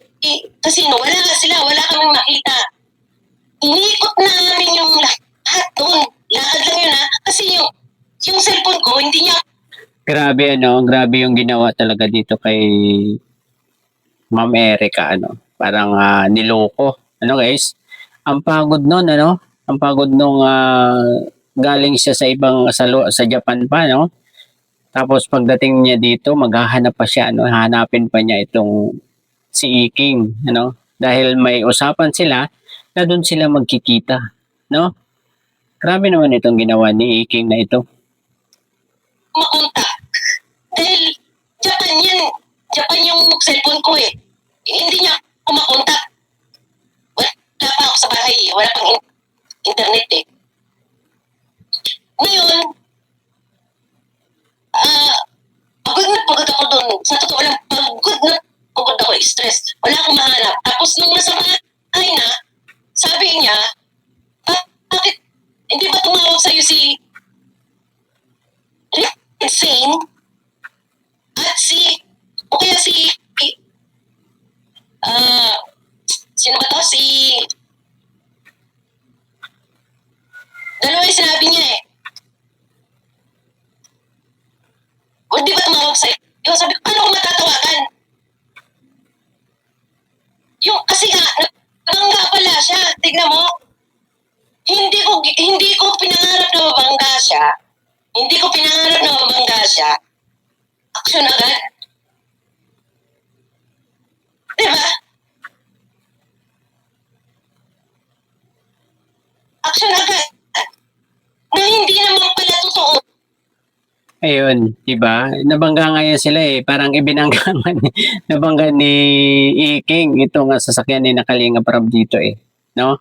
casino. Wala kaming makita. Iniikot namin yung lahat doon. Lakad lang yun ha. Kasi yung cellphone ko, hindi niya. Grabe grabe yung ginawa talaga dito kay Ma'am Erica, parang niloko. Guys, ang pagod nun, ang pagod nung galing siya sa sa Japan pa, Tapos pagdating niya dito, maghahanap pa siya, hanapin pa niya itong si Iking, Dahil may usapan sila na doon sila magkikita, Grabe naman itong ginawa ni Iking na ito. Makunta. Dahil Japan yung cellphone ko eh. Hindi niya ako makontak. Wala pa ako sa bahay eh. Wala pang internet eh. Ngayon, pagod ako doon. Sa totoo lang, pagod ako, stress. Wala akong mahanap. Tapos nung nasa bahay na, sabi niya, bakit hindi ba tumawag sa'yo si Sane at o kaya sino ba to? Dalawa yung sinabi niya eh. O di ba tumawag sa'yo? Sabi ko, paano ko matatawagan? Kasi nabangga pala siya. Tignan mo. Hindi ko pinangarap na mabangga siya. Action agad. Diba? Action agad. Na hindi naman pala totoo. Ayun, 'di ba? Nabangga nga yan sila eh. Parang ibinangga nga nabangga ni Iking itong sasakyan ni Kalinga Prab dito eh, no?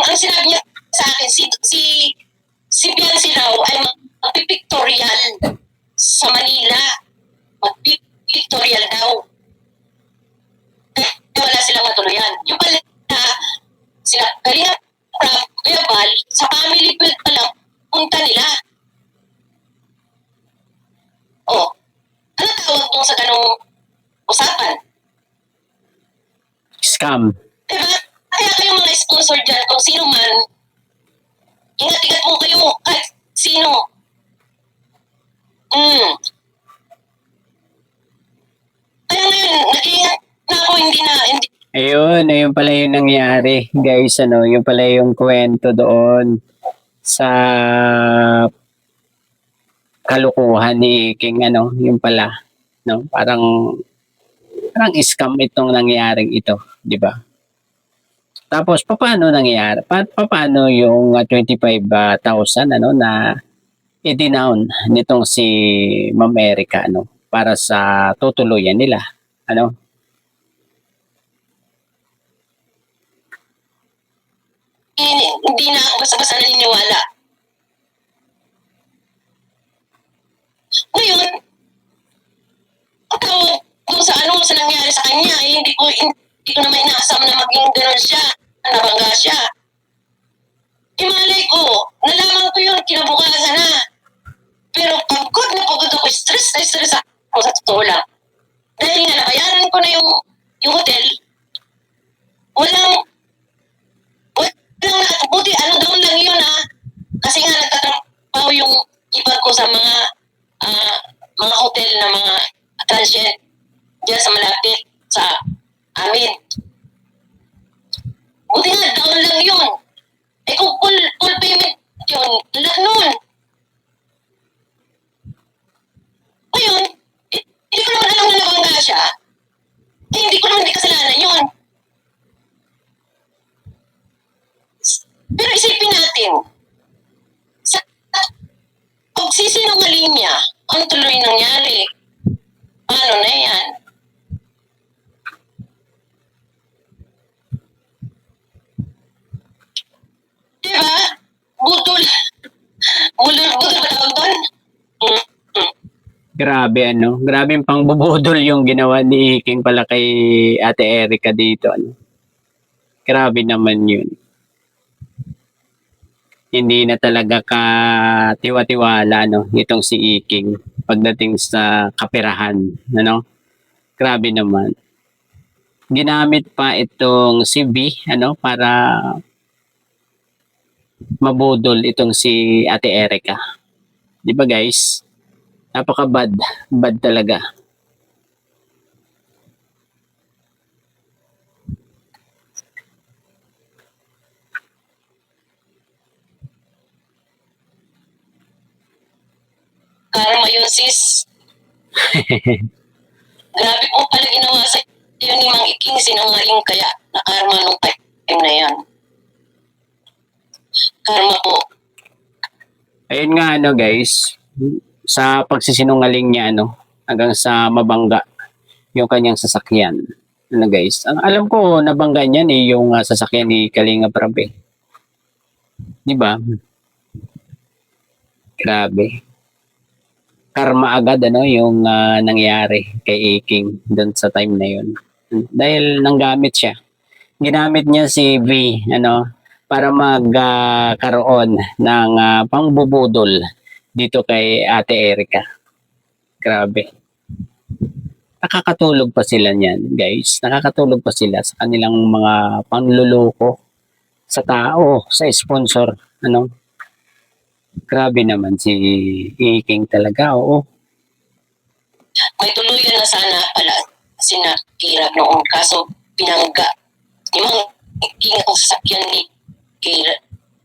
Ang sinabi niya sa akin, si Biancy raw ay magpipictorial sa Manila. Magpipictorial daw. Kaya wala silang matuluyan. Yung pala, sila, Kalinga Prab, Kuya Bal, sa family field pa lang, punta nila. Ano tawag mo sa ganong usapan? Scam. Diba? Kaya kayo mga sponsor dyan, kung sino man, ingat-ingat po kayo kahit sino. Kaya ngayon, nag-iingat na ako, hindi. Ayun pala yung nangyari, guys, yung pala yung kwento doon sa kalukuhan ni Iking, yung pala, parang scam itong nangyaring ito, di ba? Tapos, paano nangyari? Paano yung 25,000 na i-denown nitong si Ma'am Erica, para sa tutuluyan nila, Hindi na ako basta-basta naniniwala. Ngayon, ang tawag kung sa ano sa nangyari sa kanya, hindi ko naman inaasam na maging ganun siya, na nabangga siya. Malay ko, nalaman ko yun, kinabukasan na. Pero pagod na pagod ako, stress na stress ako sa totoo lang. Dahil nga nabayaran ko na yung hotel, walang buti, ano daw lang yun kasi nga nagtatrabaho yung ipag ko sa mga hotel na mga transient dyan sa malapit sa amin. Buti nga, down lang yun. Eh kung full payment yun, lahat nun. Ngayon, hindi ko naman alam na nabangga siya. Eh, hindi ko naman kasalanan yun. Pero isipin natin, sa pagsisinungaling niya, ang tuloy nangyari. Paano na yan? Diba? Budol. Budol ba tawag doon? Grabe ano, grabe yung pangbubudol yung ginawa ni Iking pala kay Ate Erica dito. Ano. Grabe naman yun. Hindi na talaga katiwa-tiwala no, itong si Iking pagdating sa kaperahan. Ano? Grabe naman. Ginamit pa itong si V ano, para mabudol itong si Ate Erica. Di ba guys? Napaka-bad. Bad talaga. Karma yun, sis. Grabe po pala ginawa sa iyo ni Mang Iking, sinungaling kaya na karma nung time na yan. Karma po. Ayun nga ano guys, sa pagsisinungaling niya ano, hanggang sa mabangga yung kanyang sasakyan. Ano guys, ang alam ko nabangga niyan yung sasakyan ni Kalinga Prab eh. Di ba? Grabe. Karma agad ano yung nangyari kay Iking doon sa time na yun. Dahil nanggamit siya. Ginamit niya si V ano para magkaroon ng pangbubudol dito kay Ate Erica. Grabe. Nakakatulog pa sila niyan, guys. Nakakatulog pa sila sa kanilang mga panluloko sa tao, sa sponsor, ano? Grabe naman si Iking talaga, oo. May tuluyan na sana pala sinakirap noon kaso pinangga. Di Mang Iking ang sasakyan ni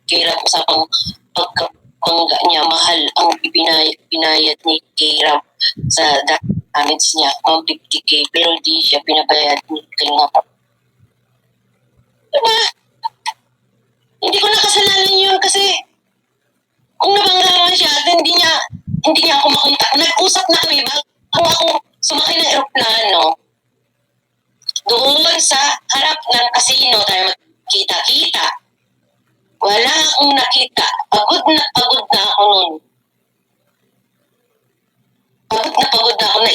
Kirap usapang pagkapangga niya mahal ang binayad ni Kirap sa damage niya, 50K, pero di siya pinabayad ni Kalinga. Diba? Hindi ko nakasalanan yun kasi kung nabangga naman siya, hindi niya ako makontak. Nag-usap na kami bago ako sumakay ng aeroplano. Doon sa harap ng casino tayo magkita-kita. Wala akong nakita. Pagod na ako noon. Pagod na ako na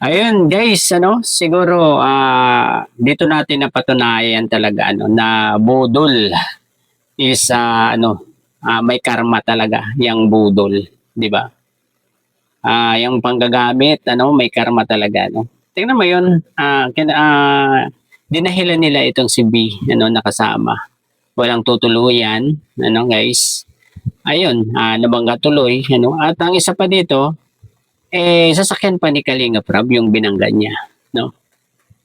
Ayun guys, ano, siguro dito natin napatunayan talaga ano na budol is may karma talaga yung budol, di ba? Yung panggagamit, ano, may karma talaga, no. Tingnan mo 'yun, dinahilan nila itong si B, ano, nakasama. Walang tutuluyan, ano guys. Ayun, nabangga tuloy, ano. At ang isa pa dito, sasakyan pa ni Kalinga Prab yung binangga niya, no?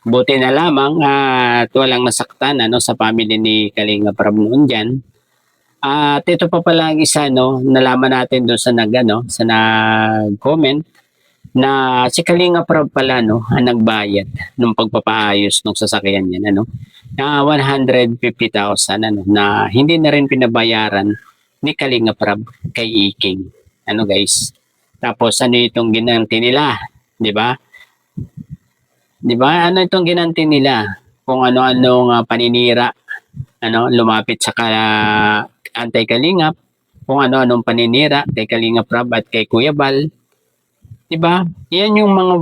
Buti na lamang at walang nasaktan ano sa family ni Kalinga Prab noon diyan. At ito pa pala ang isa no, nalaman natin doon sa sa nag-comment na si Kalinga Prab pala no, ang nagbayad nung pagpapaayos ng sasakyan niya ano, na 150,000 ano na hindi na rin pinabayaran ni Kalinga Prab kay Iking. Ano guys? Tapos ano itong ginanti nila, 'di ba? 'Di ba? Ano itong ginanti nila? Kung ano-anong paninira, ano, lumapit sa anti-kalingap, kung ano-anong paninira kay Kalinga Prab at kay Kuya Bal. 'Di ba? Yan yung mga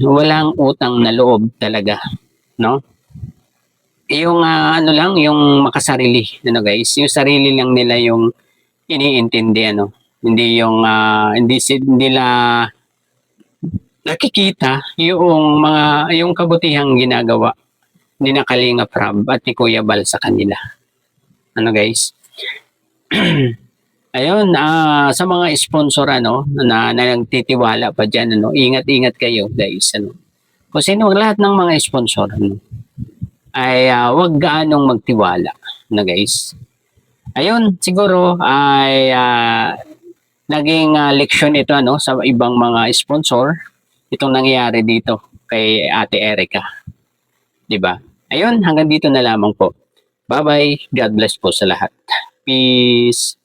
walang utang na loob talaga, no? Yung ano lang, yung makasarili, ano guys, yung sarili lang nila yung iniintindi, ano. Hindi yung hindi nila nakikita yung kabutihang ginagawa ni na Kalinga Prab at ni Kuya Bal sa kanila. Ano guys? Ayun, sa mga sponsor ano na nagtitiwala pa diyan, ano, ingat-ingat kayo guys, ano. Kung sino lahat ng mga sponsor ano, ay wag gaanong magtiwala na guys. Ayun, siguro ay naging leksyon ito ano sa ibang mga sponsor itong nangyayari dito kay Ate Erica, 'di ba? Ayun, hanggang dito na lamang po. Bye-bye. God bless po sa lahat. Peace.